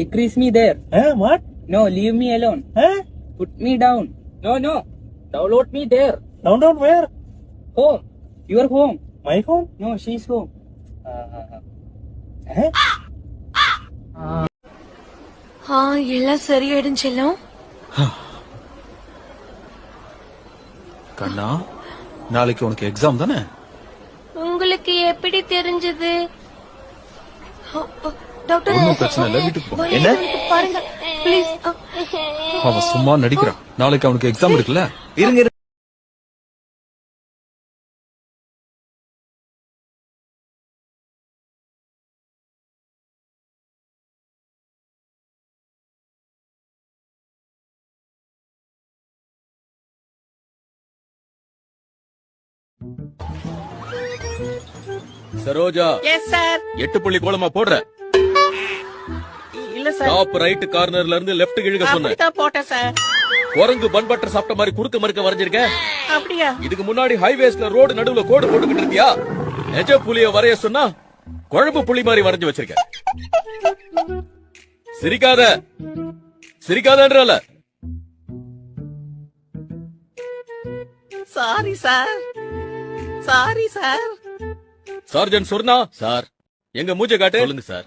Decrease me there. What? No, leave me alone. Put me down. No. Download me there. Down where? Home. Your home. My home? No, she's home. எல்லாம் சரியாயிடும் செல்லம். கண்ணா, நாளைக்கு உனக்கு exam தானே? உங்களுக்கு எப்படி தெரிஞ்சது? டாக்டர், ஒன்னும் பிரச்சனை இல்ல, வீட்டுக்கு போ. என்ன பாருங்க ப்ளீஸ். அவன் சும்மா நடிக்கிறான். நாளைக்கு அவனுக்கு எக்ஸாம் இருக்குல்ல? இருங்க. சரோஜா. Yes sir. 8 புள்ளி கோலமா போடுற? இல்ல சார். டாப் ரைட் கார்னர்ல இருந்து லெஃப்ட் இழுக்க சொன்னேன். அப்படிதான் போட்டேன் சார். குரங்கு பன் பட்டர் சாப்பிட்ட மாதிரி குறுக்க மறுக்க வரைஞ்சிருக்க. அப்படியா? இதுக்கு முன்னாடி ஹைவேஸ்ல ரோடு நடுவுல கோடு போட்டுக்கிட்டு இருக்கியா? நெஜ புலிய வரைய சொன்னா குழம்பு புலி மாதிரி வரைஞ்சு வச்சிருக்க. சிரிக்காதன்றல. Sorry sir. Sorry sir. சார்ஜன் சொன்னா சார் எங்க மூஞ்ச காட்டு. சொல்லுங்க சார்.